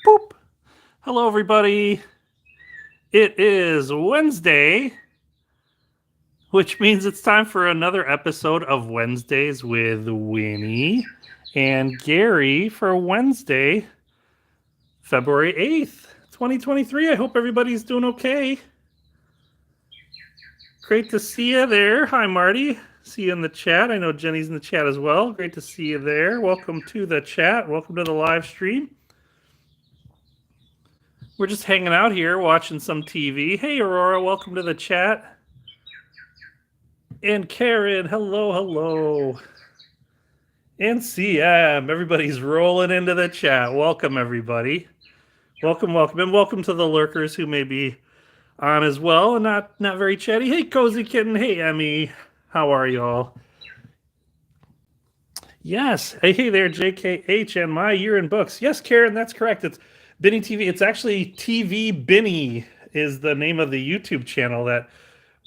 Boop. Hello, everybody. It is Wednesday, which means it's time for another episode of Wednesdays with Winnie and Gary for Wednesday, February 8th, 2023. I hope everybody's doing okay. Great to see you there. Hi, Marty. See you in the chat. I know Jenny's in the chat as well. Great to see you there. Welcome to the chat. Welcome to the live stream. We're just hanging out here watching some TV. Hey, Aurora, welcome to the chat. And Karen, hello. And CM, everybody's rolling into the chat. Welcome, everybody. Welcome. And welcome to the lurkers who may be on as well and not very chatty. Hey, Cozy Kitten. Hey, Emmy. How are y'all? Yes. Hey there, JKH and my year in books. Yes, Karen, that's correct. It's Binny TV. It's actually TV Binny is the name of the YouTube channel that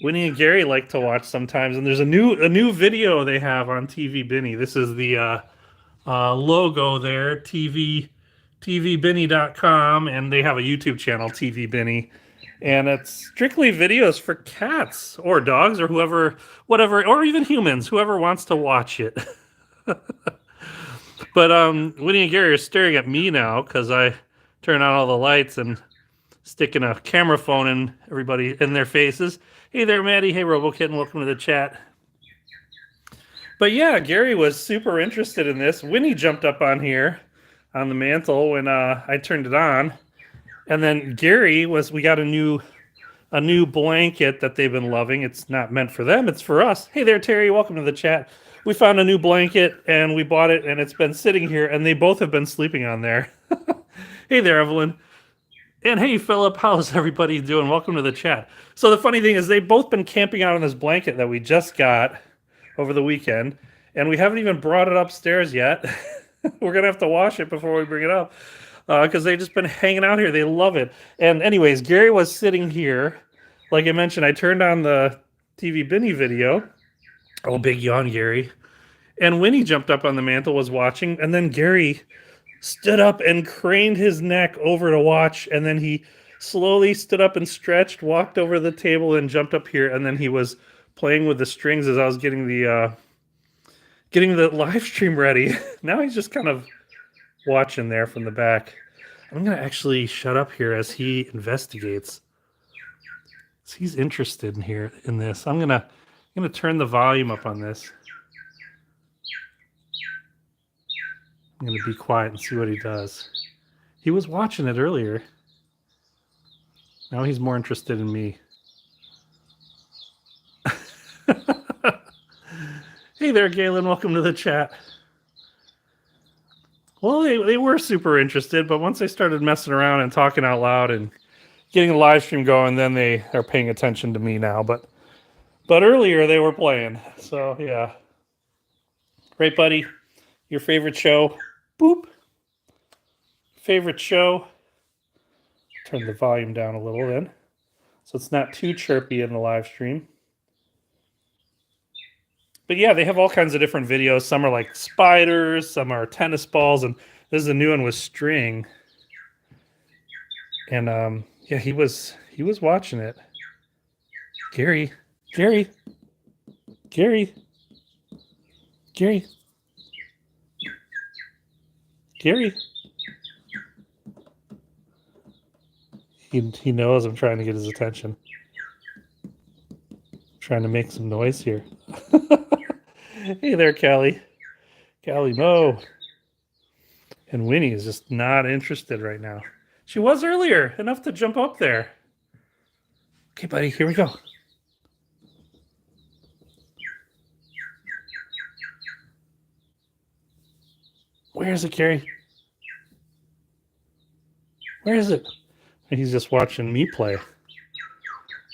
Winnie and Gary like to watch sometimes. And there's a new video they have on TV Binny. This is the logo there, tvbinny.com, and they have a YouTube channel, TV Binny. And it's strictly videos for cats or dogs or whatever, or even humans, whoever wants to watch it. But Winnie and Gary are staring at me now because I turn on all the lights and sticking a camera phone in everybody in their faces. Hey there, Maddie. Hey, RoboKitten. Welcome to the chat. But yeah, Gary was super interested in this. Winnie jumped up on here on the mantle when I turned it on. And then we got a new blanket that they've been loving. It's not meant for them, it's for us. Hey there, Terry. Welcome to the chat. We found a new blanket and we bought it and it's been sitting here and they both have been sleeping on there. Hey there, Evelyn. And hey, Philip, how's everybody doing? Welcome to the chat. So the funny thing is they've both been camping out on this blanket that we just got over the weekend, and we haven't even brought it upstairs yet. We're going to have to wash it before we bring it up because they've just been hanging out here. They love it. And anyways, Gary was sitting here. Like I mentioned, I turned on the TV Binny video. Oh, big yawn, Gary. And Winnie jumped up on the mantle, was watching, and then Gary stood up and craned his neck over to watch, and then he slowly stood up and stretched, walked over the table and jumped up here, and then he was playing with the strings as I was getting the live stream ready. Now he's just kind of watching there from the back. I'm going to actually shut up here as he investigates. So he's interested in this. I'm going to turn the volume up on this. I'm going to be quiet and see what he does. He was watching it earlier. Now he's more interested in me. Hey there, Galen. Welcome to the chat. Well, they were super interested, but once they started messing around and talking out loud and getting the live stream going, then they are paying attention to me now. But earlier they were playing. So, yeah. Right, buddy? Your favorite show? Boop. Favorite show? Turn the volume down a little then, so it's not too chirpy in the live stream. But yeah, they have all kinds of different videos. Some are like spiders, some are tennis balls, and this is a new one with string. And yeah, he was watching it. Gary. He knows I'm trying to get his attention. I'm trying to make some noise here. Hey there, Callie. Callie Mo. And Winnie is just not interested right now. She was earlier, enough to jump up there. Okay, buddy, here we go. Where is it, Carrie? Where is it? He's just watching me play.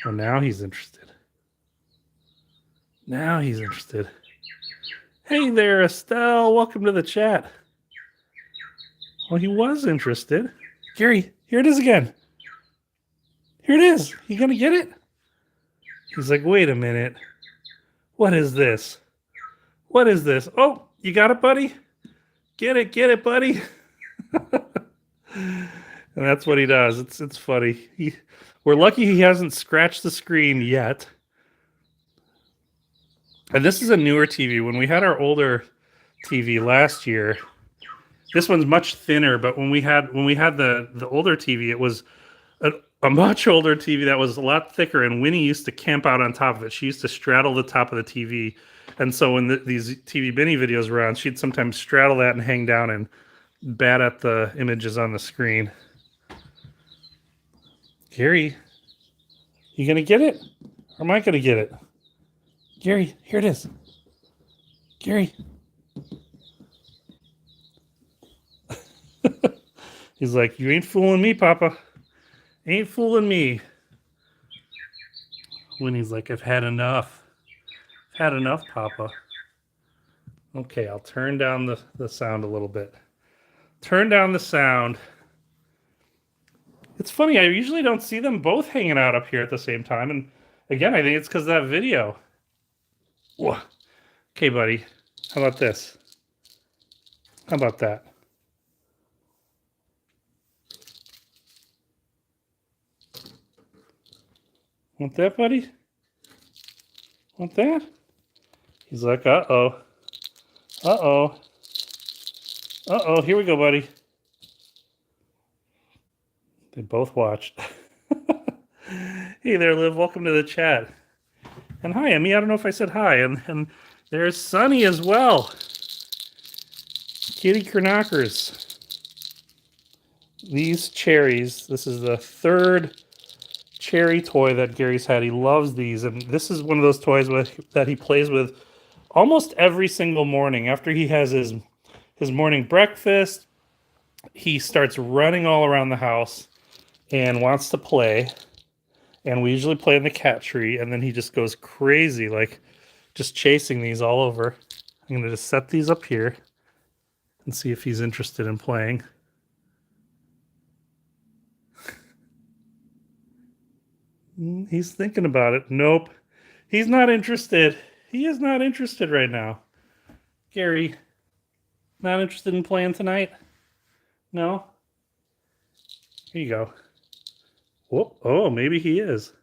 Oh, now he's interested. Hey there, Estelle. Welcome to the chat. Well, he was interested. Gary, here it is again. Here it is. You gonna get it? He's like, wait a minute. What is this? Oh, you got it, buddy? Get it, buddy. And that's what he does. It's funny. We're lucky he hasn't scratched the screen yet. And this is a newer TV. When we had our older TV last year, this one's much thinner. But when we had the older TV, it was a much older TV that was a lot thicker. And Winnie used to camp out on top of it. She used to straddle the top of the TV. And so when these TV Benny videos were on, she'd sometimes straddle that and hang down and bat at the images on the screen. Gary, you gonna get it? Or am I gonna get it? Gary, here it is. Gary. He's like, you ain't fooling me, Papa. Ain't fooling me. Winnie's like, I've had enough. I've had enough, Papa. Okay, I'll turn down the sound a little bit. Turn down the sound. It's funny, I usually don't see them both hanging out up here at the same time. And again, I think it's because of that video. Whoa. Okay, buddy. How about this? How about that? Want that, buddy? Want that? He's like, uh-oh. Uh-oh. Uh-oh, here we go, buddy. They both watched. Hey there, Liv. Welcome to the chat. And hi, Emmy. I don't know if I said hi. And there's Sunny as well. Kitty Kernockers. These cherries, this is the third cherry toy that Gary's had. He loves these. And this is one of those toys that he plays with almost every single morning. After he has his morning breakfast, he starts running all around the house and wants to play. And we usually play in the cat tree, and then he just goes crazy, like just chasing these all over. I'm going to just set these up here and see if he's interested in playing. He's thinking about it. Nope. He's not interested. He is not interested right now. Gary, not interested in playing tonight? No? Here you go. Whoop. Oh, maybe he is.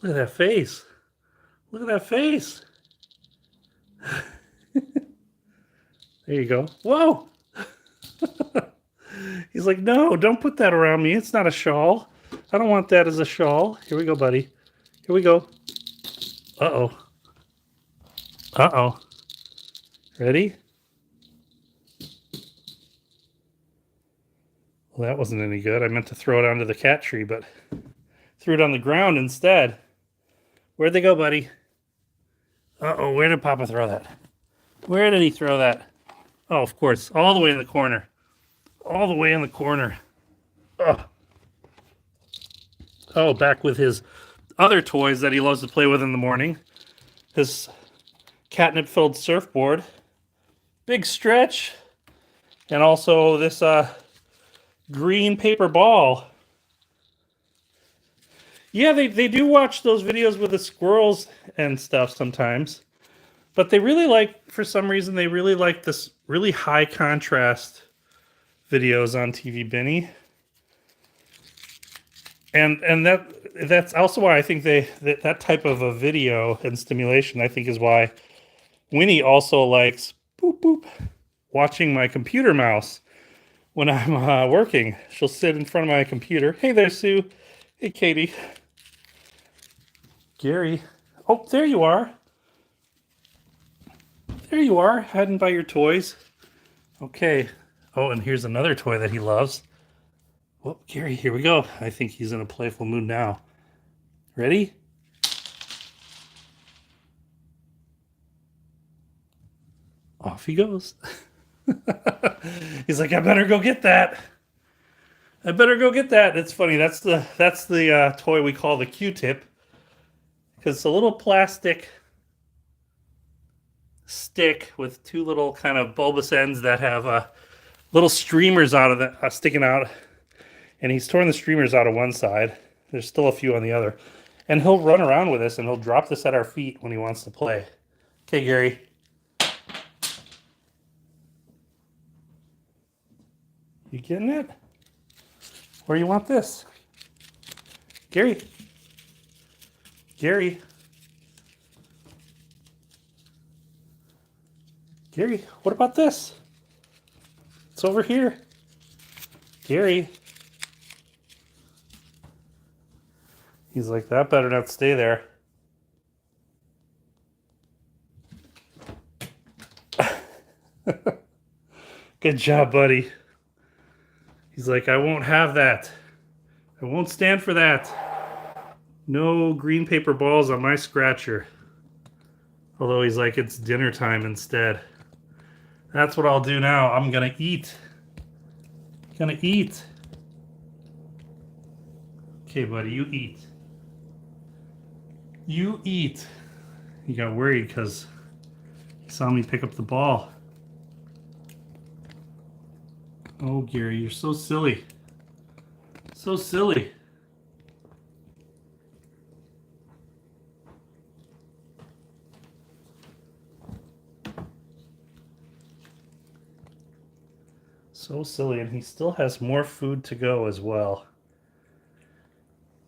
Look at that face. Look at that face. There you go. Whoa. He's like, no, don't put that around me. It's not a shawl. I don't want that as a shawl. Here we go, buddy. Here we go. Uh-oh. Uh-oh. Ready? Well, that wasn't any good. I meant to throw it onto the cat tree, but threw it on the ground instead. Where'd they go, buddy? Uh-oh, where did Papa throw that? Where did he throw that? Oh, of course, all the way in the corner. All the way in the corner. Oh, oh, back with his other toys that he loves to play with in the morning. His catnip-filled surfboard. Big stretch. And also this green paper ball. Yeah, they do watch those videos with the squirrels and stuff sometimes. But they really like, for some reason, they really like this really high contrast videos on TV Benny. And that's also why I think that type of a video and stimulation, I think, is why Winnie also likes boop boop watching my computer mouse when I'm working. She'll sit in front of my computer. Hey there, Sue. Hey, Katie. Gary. Oh, there you are. There you are, hiding by your toys. Okay. Oh, and here's another toy that he loves. Well, Gary, here we go. I think he's in a playful mood now. Ready? Off he goes. He's like, I better go get that. I better go get that. It's funny. That's the toy we call the Q-tip, because it's a little plastic stick with two little kind of bulbous ends that have little streamers out of that sticking out. And he's torn the streamers out of one side. There's still a few on the other. And he'll run around with this, and he'll drop this at our feet when he wants to play. Okay, Gary. You getting it? Or you want this? Gary. Gary. Gary, what about this? It's over here. Gary. He's like, that better not stay there. Good job, buddy. He's like, I won't have that. I won't stand for that. No green paper balls on my scratcher. Although he's like, it's dinner time instead. That's what I'll do now. I'm gonna eat. Gonna eat. Okay, buddy, you eat. You eat. He got worried because he saw me pick up the ball. Oh, Gary, you're so silly. So silly. So silly, and he still has more food to go as well.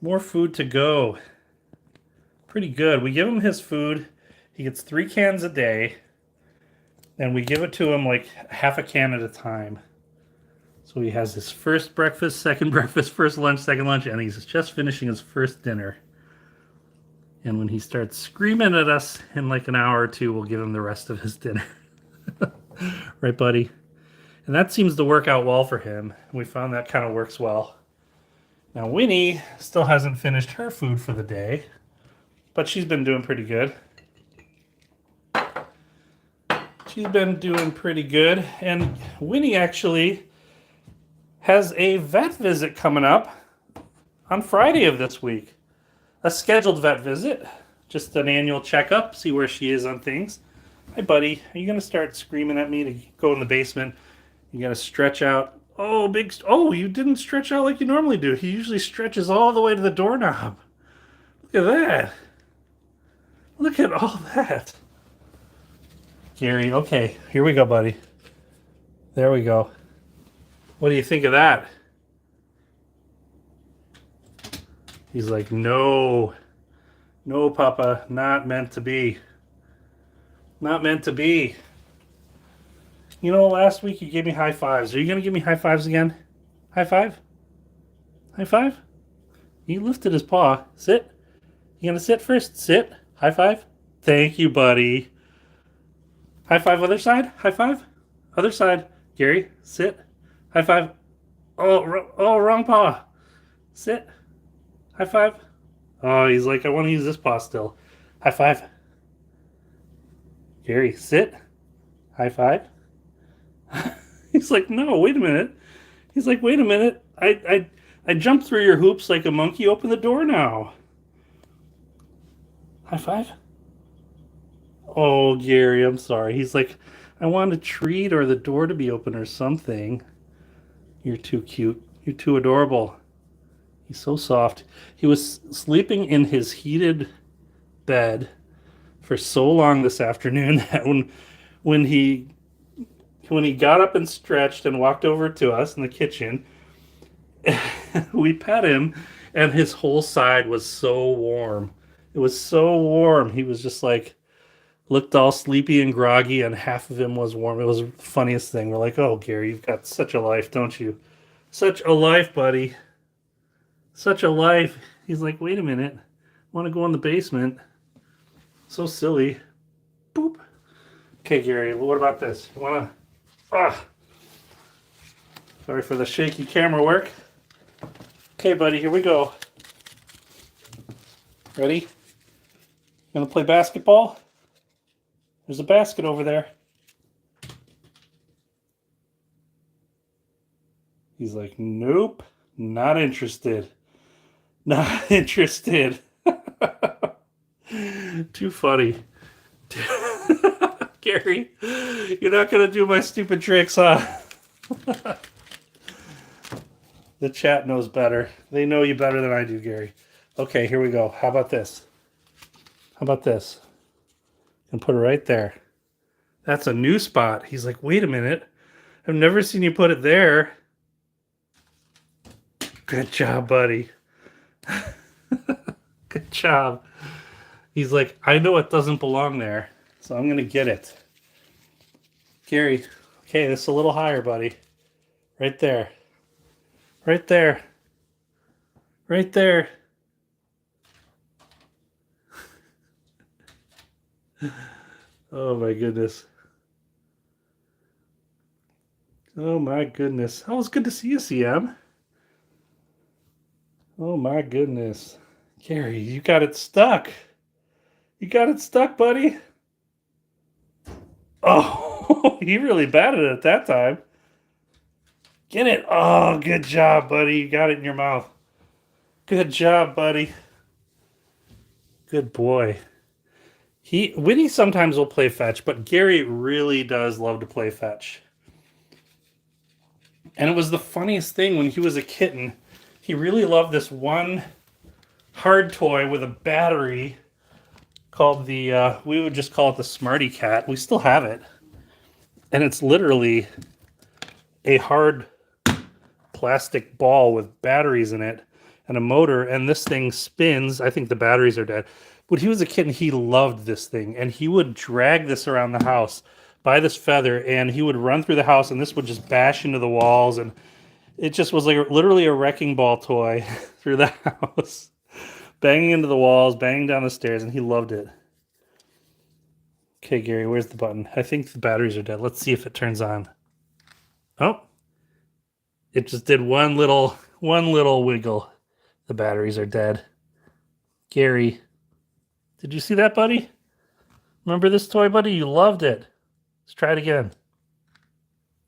More food to go. Pretty good. We give him his food. He gets 3 cans a day, and we give it to him like half a can at a time. So he has his first breakfast, second breakfast, first lunch, second lunch, and he's just finishing his first dinner. And when he starts screaming at us in like an hour or two, we'll give him the rest of his dinner. Right, buddy? And that seems to work out well for him. We found that kind of works well. Now, Winnie still hasn't finished her food for the day, but she's been doing pretty good. She's been doing pretty good. And Winnie actually has a vet visit coming up on Friday of this week. A scheduled vet visit. Just an annual checkup, see where she is on things. Hi, buddy. Are you going to start screaming at me to go in the basement? You got to stretch out. Oh, you didn't stretch out like you normally do. He usually stretches all the way to the doorknob. Look at that. Look at all that. Gary, okay. Here we go, buddy. There we go. What do you think of that? He's like, no. No, Papa. Not meant to be. Not meant to be. You know, last week you gave me high fives. Are you going to give me high fives again? High five? High five? He lifted his paw. Sit. You going to sit first? Sit. High five. Thank you, buddy. High five other side. High five. Other side. Gary, sit. High five. Oh, wrong paw. Sit. High five. Oh, he's like, I want to use this paw still. High five. Gary, sit. High five. He's like, no, wait a minute. He's like, wait a minute. I jumped through your hoops like a monkey. Open the door now. High five. Oh, Gary, I'm sorry. He's like, I want a treat or the door to be open or something. You're too cute. You're too adorable. He's so soft. He was sleeping in his heated bed for so long this afternoon that when he got up and stretched and walked over to us in the kitchen, we pet him, and his whole side was so warm. It was so warm. He was just like, looked all sleepy and groggy, and half of him was warm. It was the funniest thing. We're like, oh, Gary, you've got such a life, don't you? Such a life, buddy. Such a life. He's like, wait a minute. I want to go in the basement. So silly. Boop. Okay, Gary, what about this? You want to... Sorry for the shaky camera work. Okay, buddy, here we go. Ready? Gonna play basketball? There's a basket over there. He's like, nope, not interested. Not interested. Too funny. Gary, you're not gonna do my stupid tricks, huh? The chat knows better. They know you better than I do, Gary. Okay, here we go. How about this? How about this? And put it right there. That's a new spot. He's like, wait a minute. I've never seen you put it there. Good job, buddy. Good job. He's like, I know it doesn't belong there, so I'm going to get it. Gary, okay, this is a little higher, buddy. Right there. Right there. Right there. Oh my goodness. Oh my goodness. Oh, it's good to see you, CM. Oh my goodness. Gary, you got it stuck. You got it stuck, buddy. Oh, he really batted it at that time. Get it. Oh, good job, buddy. You got it in your mouth. Good job, buddy. Good boy. Winnie sometimes will play fetch, but Gary really does love to play fetch. And it was the funniest thing when he was a kitten. He really loved this one hard toy with a battery called the, we would just call it the Smarty Cat. We still have it. And it's literally a hard plastic ball with batteries in it and a motor. And this thing spins. I think the batteries are dead. When he was a kitten, he loved this thing. And he would drag this around the house by this feather. And he would run through the house and this would just bash into the walls. And it just was like literally a wrecking ball toy through the house. Banging into the walls, banging down the stairs. And he loved it. Okay, Gary, where's the button? I think the batteries are dead. Let's see if it turns on. Oh, it just did one little wiggle. The batteries are dead. Gary, did you see that, buddy? Remember this toy, buddy? You loved it. Let's try it again.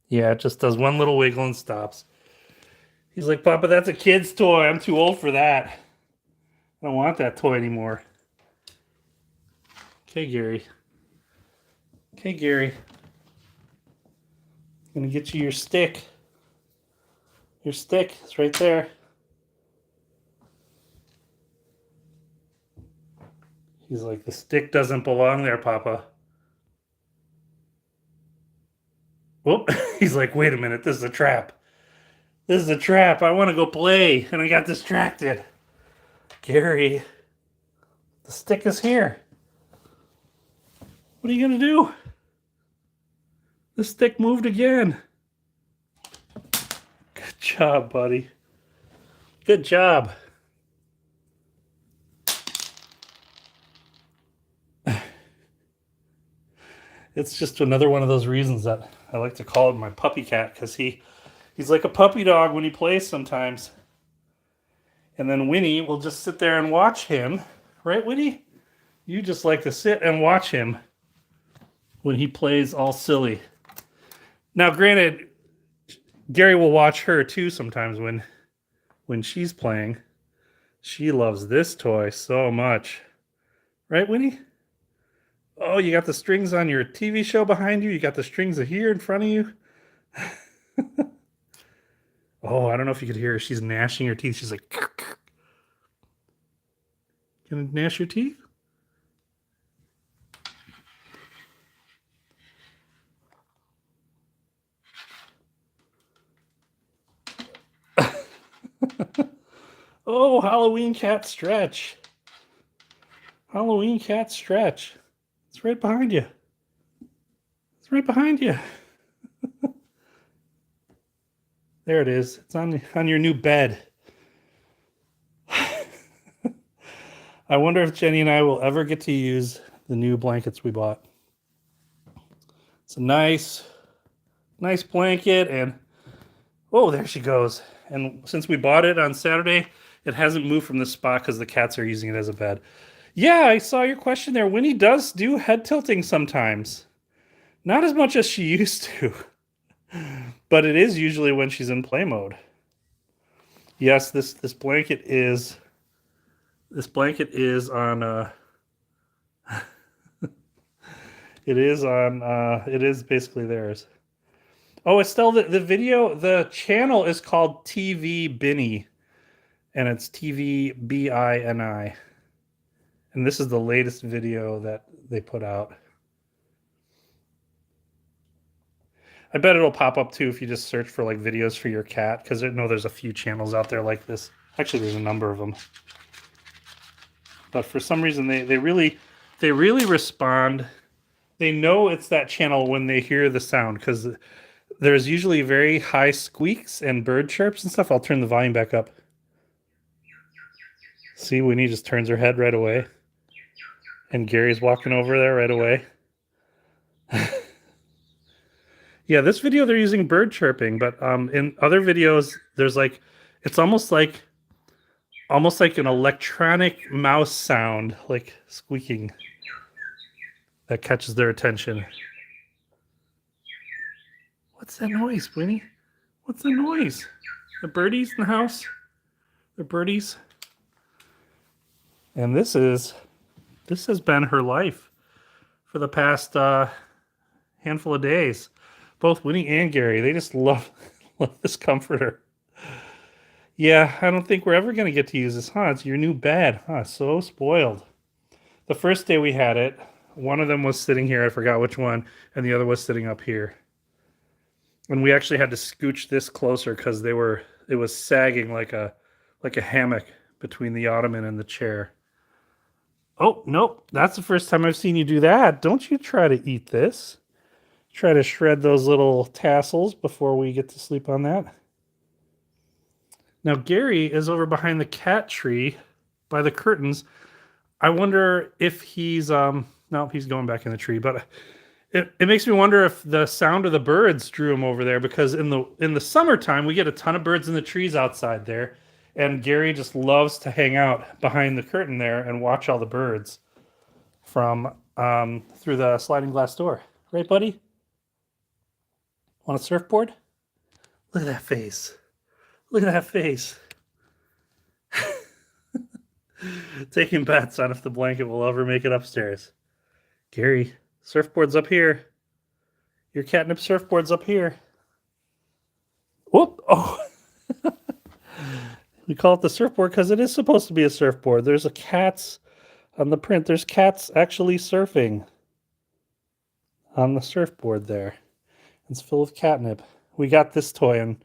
Yeah, it just does one little wiggle and stops. He's like, Papa, that's a kid's toy. I'm too old for that. I don't want that toy anymore. Okay, Gary. Okay, Gary. I'm gonna get you your stick. Your stick is right there. He's like, the stick doesn't belong there, Papa. Whoop. He's like, wait a minute, this is a trap. This is a trap. I want to go play, and I got distracted. Gary, the stick is here. What are you going to do? The stick moved again. Good job, buddy. Good job. It's just another one of those reasons that I like to call him my puppy cat, because he's like a puppy dog when he plays sometimes. And then Winnie will just sit there and watch him. Right, Winnie? You just like to sit and watch him when he plays all silly. Now, granted, Gary will watch her too sometimes when she's playing. She loves this toy so much. Right, Winnie? Oh, you got the strings on your TV show behind you? You got the strings here in front of you? Oh, I don't know if you could hear her. She's gnashing her teeth. She's like, gonna gnash your teeth? Oh, Halloween cat stretch. Halloween cat stretch. It's right behind you. It's right behind you. There it is. It's on your new bed. I wonder if Jenny and I will ever get to use the new blankets we bought. It's a nice blanket, and oh, there she goes. And since we bought it on Saturday, it hasn't moved from the spot because the cats are using it as a bed. Yeah, I saw your question there. Winnie does do head tilting sometimes. Not as much as she used to. But it is usually when she's in play mode. Yes, this blanket is on it is basically theirs. Oh, it's still the video, the channel is called TV Binnie, and it's TVBINI. And this is the latest video that they put out. I bet it'll pop up too if you just search for like videos for your cat, because I know there's a few channels out there like this. Actually, there's a number of them. But for some reason, they really respond. They know it's that channel when they hear the sound, because there's usually very high squeaks and bird chirps and stuff. I'll turn the volume back up. See, Winnie just turns her head right away. And Gary's walking over there right away. Yeah, this video they're using bird chirping, but in other videos there's like, it's almost like an electronic mouse sound, like squeaking, that catches their attention. What's that noise, Winnie? What's the noise? The birdies in the house? The birdies? And this has been her life for the past handful of days. Both Winnie and Gary, they just love this comforter. Yeah, I don't think we're ever going to get to use this, huh? It's your new bed, huh? So spoiled. The first day we had it, one of them was sitting here, I forgot which one, and the other was sitting up here. And we actually had to scooch this closer because it was sagging like a hammock between the ottoman and the chair. Oh, nope, that's the first time I've seen you do that. Don't you try to eat this. Try to shred those little tassels before we get to sleep on that. Now, Gary is over behind the cat tree by the curtains. I wonder if he's, no, he's going back in the tree, but it makes me wonder if the sound of the birds drew him over there, because in the summertime, we get a ton of birds in the trees outside there, and Gary just loves to hang out behind the curtain there and watch all the birds from through the sliding glass door. Right, buddy? Want a surfboard? Look at that face. Look at that face. Taking bets on if the blanket will ever make it upstairs. Gary, surfboard's up here. Your catnip surfboard's up here. Whoop! Oh! We call it the surfboard because it is supposed to be a surfboard. There's cats on the print. There's cats actually surfing on the surfboard there. It's full of catnip. We got this toy in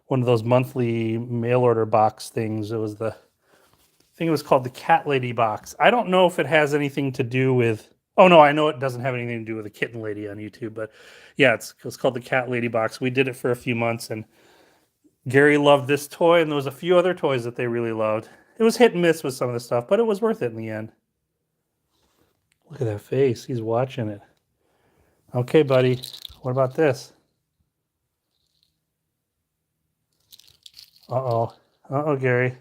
one of those monthly mail order box things. It was I think it was called the Cat Lady box. I don't know if it has anything to do with, oh no, I know it doesn't have anything to do with the Kitten Lady on YouTube, but yeah, it's called the Cat Lady box. We did it for a few months, and Gary loved this toy, and there was a few other toys that they really loved. It was hit and miss with some of the stuff, but it was worth it in the end. Look at that face. He's watching it. Okay, buddy. What about this? Uh-oh. Uh-oh, Gary.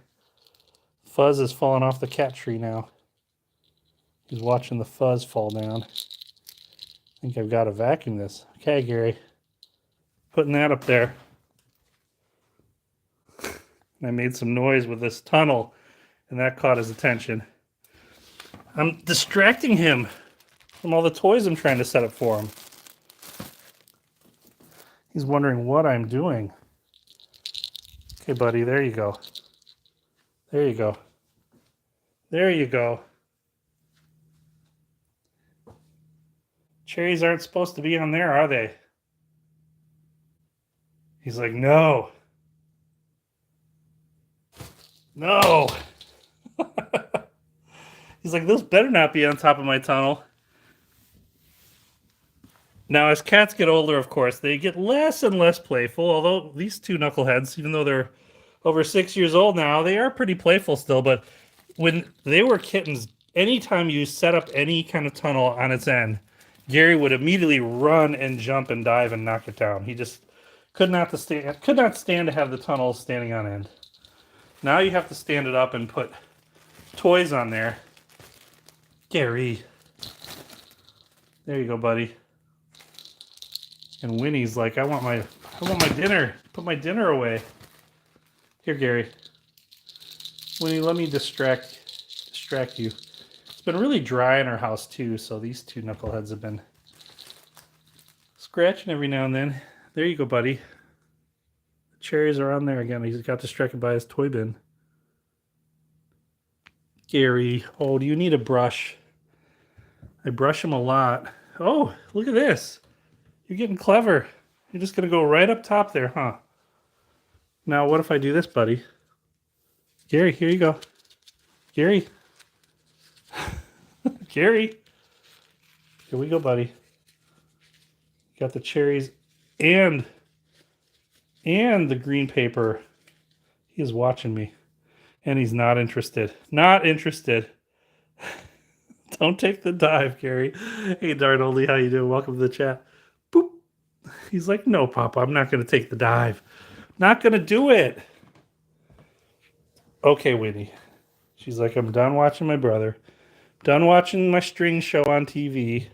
Fuzz is falling off the cat tree now. He's watching the fuzz fall down. I think I've got to vacuum this. Okay, Gary. Putting that up there. I made some noise with this tunnel, and that caught his attention. I'm distracting him from all the toys I'm trying to set up for him. He's wondering what I'm doing. Okay, buddy, there you go. There you go. There you go. Cherries aren't supposed to be on there, are they? He's like, no. No. He's like, those better not be on top of my tunnel. Now, as cats get older, of course, they get less and less playful, although these two knuckleheads, even though they're over 6 years old now, they are pretty playful still. But when they were kittens, anytime you set up any kind of tunnel on its end, Gary would immediately run and jump and dive and knock it down. He just could not stand to have the tunnel standing on end. Now you have to stand it up and put toys on there. Gary. There you go, buddy. And Winnie's like, I want my dinner. Put my dinner away. Here, Gary. Winnie, let me distract you. It's been really dry in our house too, so these two knuckleheads have been scratching every now and then. There you go, buddy. The cherries are on there again. He's got distracted by his toy bin. Gary, oh, do you need a brush? I brush him a lot. Oh, look at this. You're getting clever. You're just going to go right up top there, huh? Now, what if I do this, buddy? Gary, here you go. Gary. Gary. Here we go, buddy. Got the cherries and the green paper. He is watching me. And he's not interested. Not interested. Don't take the dive, Gary. Hey, Darnoldie, how you doing? Welcome to the chat. Boop. He's like, no, Papa, I'm not going to take the dive. Not going to do it. Okay, Winnie. She's like, I'm done watching my brother. Done watching my string show on TV.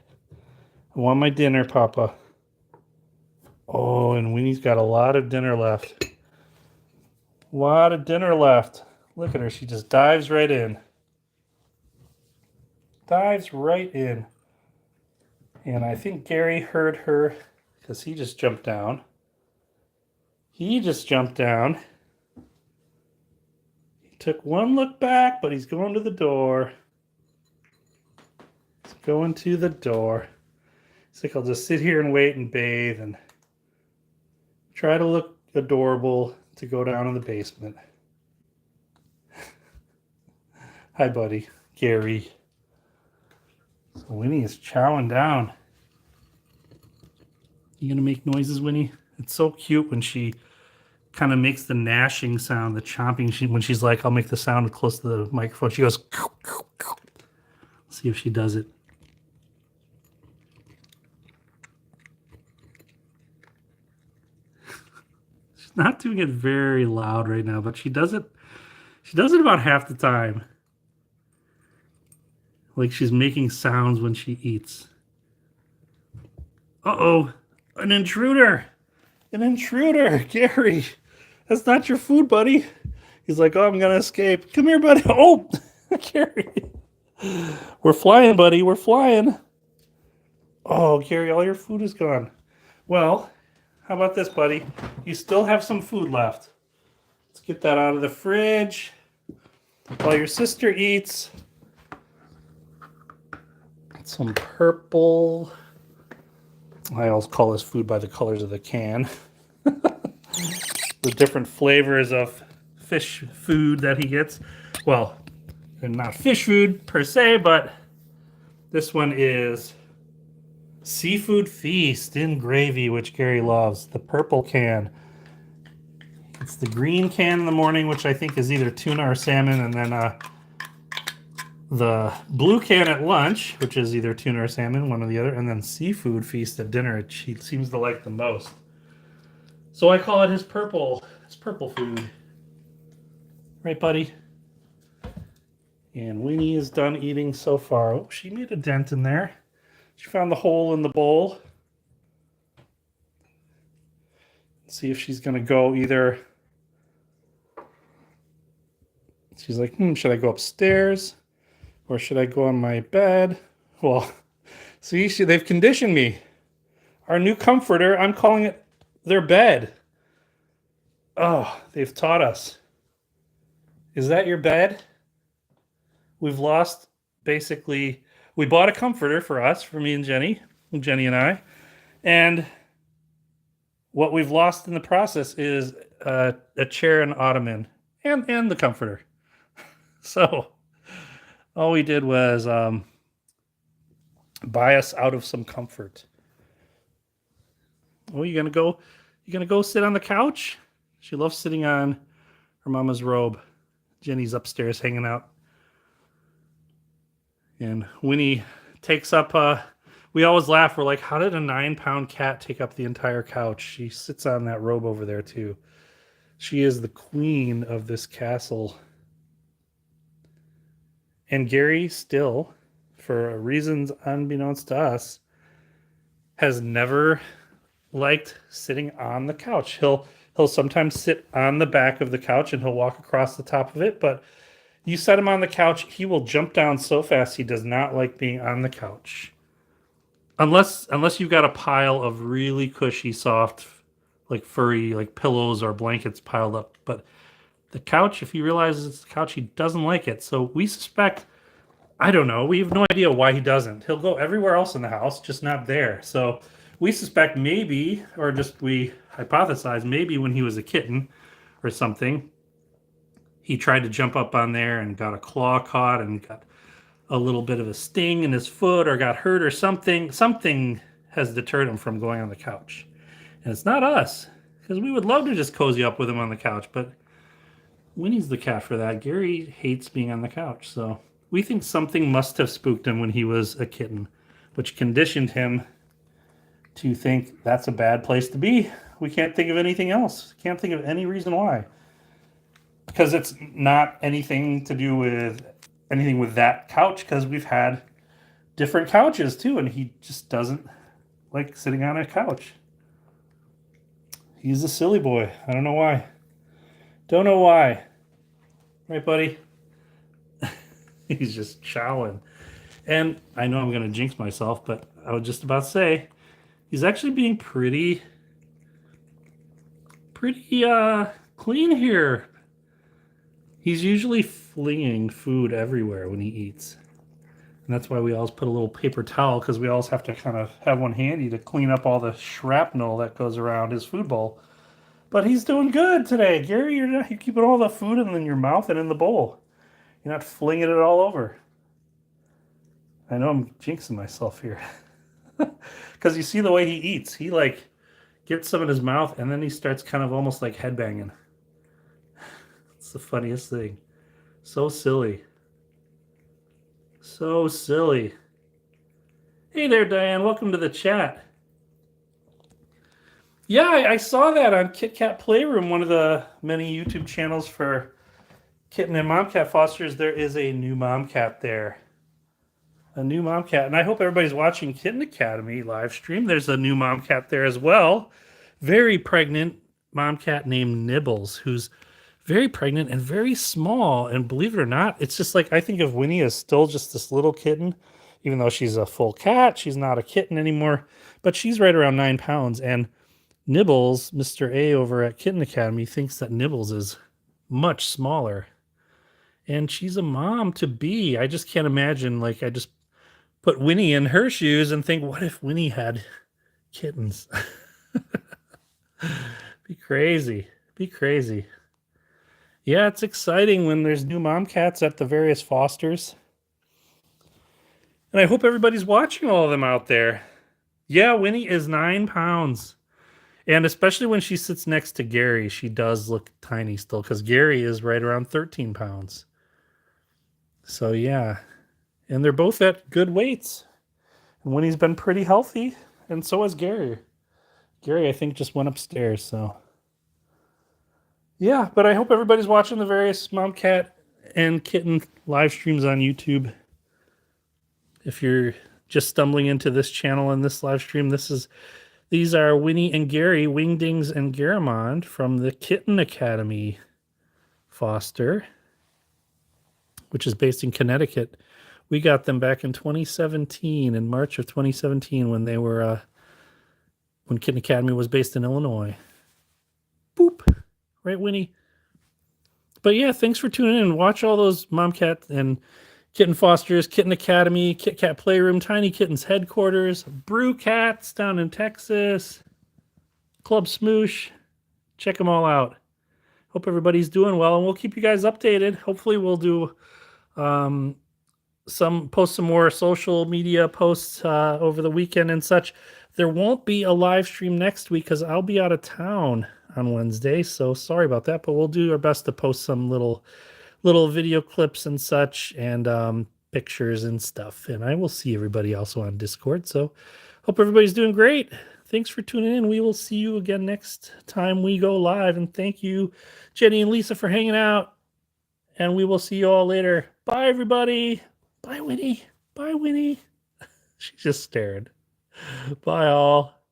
I want my dinner, Papa. Oh, and Winnie's got a lot of dinner left. A lot of dinner left. Look at her. She just dives right in. Dives right in. And I think Gary heard her because he just jumped down. He just jumped down. He took one look back, but he's going to the door. He's going to the door. He's like, I'll just sit here and wait and bathe and try to look adorable to go down in the basement. Hi, buddy. Gary. So Winnie is chowing down. You gonna make noises, Winnie? It's so cute when she kind of makes the gnashing sound, the chomping. When she's like, I'll make the sound close to the microphone. She goes, let's see if she does it. She's not doing it very loud right now, but she does it. She does it about half the time. Like she's making sounds when she eats. Uh-oh, an intruder. An intruder, Gary. That's not your food, buddy. He's like, oh, I'm going to escape. Come here, buddy. Oh, Gary. We're flying, buddy. We're flying. Oh, Gary, all your food is gone. Well, how about this, buddy? You still have some food left. Let's get that out of the fridge while your sister eats. Some purple. I always call this food by the colors of the can. The different flavors of fish food that he gets. Well, they're not fish food per se, but this one is Seafood Feast in gravy, which Gary loves. The purple can. It's the green can in the morning, which I think is either tuna or salmon, and then the blue can at lunch, which is either tuna or salmon, one or the other, and then Seafood Feast at dinner, which he seems to like the most. So I call it his purple food. Right, buddy? And Winnie is done eating so far. Oh, she made a dent in there. She found the hole in the bowl. Let's see if she's going to go either. She's like, should I go upstairs? Or should I go on my bed? Well, see, they've conditioned me. Our new comforter, I'm calling it their bed. Oh, they've taught us. Is that your bed? We've lost, basically, we bought a comforter for us, for me and Jenny and I. And what we've lost in the process is a chair and ottoman and the comforter. So all we did was buy us out of some comfort. Oh, you gonna go sit on the couch? She loves sitting on her mama's robe. Jenny's upstairs hanging out. And Winnie takes up we always laugh. We're like, how did a 9-pound cat take up the entire couch? She sits on that robe over there too. She is the queen of this castle. And Gary still, for reasons unbeknownst to us, has never liked sitting on the couch. He'll sometimes sit on the back of the couch and he'll walk across the top of it, but you set him on the couch, he will jump down so fast. He does not like being on the couch. Unless you've got a pile of really cushy, soft, like furry, like pillows or blankets piled up. But the couch, if he realizes it's the couch, he doesn't like it. So we suspect, I don't know, we have no idea why he doesn't. He'll go everywhere else in the house, just not there. So we suspect maybe, or just we hypothesize maybe when he was a kitten or something, he tried to jump up on there and got a claw caught and got a little bit of a sting in his foot or got hurt or something. Something has deterred him from going on the couch. And it's not us, because we would love to just cozy up with him on the couch, but Winnie's the cat for that. Gary hates being on the couch, so we think something must have spooked him when he was a kitten, which conditioned him to think that's a bad place to be. We can't think of anything else. Can't think of any reason why. Because it's not anything to do with anything with that couch, because we've had different couches too, and he just doesn't like sitting on a couch. He's a silly boy. I don't know why. Don't know why. Right, buddy? He's just chowing. And I know I'm going to jinx myself, but I was just about to say, he's actually being pretty clean here. He's usually flinging food everywhere when he eats. And that's why we always put a little paper towel, because we always have to kind of have one handy to clean up all the shrapnel that goes around his food bowl. But he's doing good today. Gary, you're keeping all the food in your mouth and in the bowl. You're not flinging it all over. I know I'm jinxing myself here. Because you see the way he eats. He like gets some in his mouth and then he starts kind of almost like headbanging. It's the funniest thing. So silly. So silly. Hey there, Diane. Welcome to the chat. Yeah, I saw that on Kit Kat Playroom, one of the many YouTube channels for kitten and mom cat fosters. There is a new mom cat there. A new mom cat. And I hope everybody's watching Kitten Academy live stream. There's a new mom cat there as well. Very pregnant mom cat named Nibbles, who's very pregnant and very small. And believe it or not, it's just like I think of Winnie as still just this little kitten. Even though she's a full cat, she's not a kitten anymore. But she's right around 9 pounds. And Nibbles, Mr. A over at Kitten Academy, thinks that Nibbles is much smaller. And she's a mom to be. I just can't imagine, like, I just put Winnie in her shoes and think, what if Winnie had kittens? Be crazy. Be crazy. Yeah, it's exciting when there's new mom cats at the various fosters. And I hope everybody's watching all of them out there. Yeah, Winnie is 9 pounds. And especially when she sits next to Gary, she does look tiny still, because Gary is right around 13 pounds. So yeah, and they're both at good weights. And Winnie's been pretty healthy, and so has Gary. Gary, I think, just went upstairs, so. Yeah, but I hope everybody's watching the various mom cat and kitten live streams on YouTube. If you're just stumbling into this channel and this live stream, these are Winnie and Gary, Wingdings and Garamond from the Kitten Academy foster, which is based in Connecticut. We got them back in 2017, in March of 2017, when they were, when Kitten Academy was based in Illinois. Boop. Right, Winnie? But yeah, thanks for tuning in. Watch all those mom cat and kitten fosters, Kitten Academy, Kit Kat Playroom, Tiny Kittens Headquarters, Brew Cats down in Texas, Club Smoosh. Check them all out. Hope everybody's doing well, and we'll keep you guys updated. Hopefully we'll do post some more social media posts over the weekend and such. There won't be a live stream next week because I'll be out of town on Wednesday, so sorry about that, but we'll do our best to post some little video clips and such, and pictures and stuff. And I will see everybody also on Discord. So hope everybody's doing great. Thanks for tuning in. We will see you again next time we go live. And thank you, Jenny and Lisa, for hanging out. And we will see you all later. Bye, everybody. Bye, Winnie. Bye, Winnie. She just stared. Bye, all.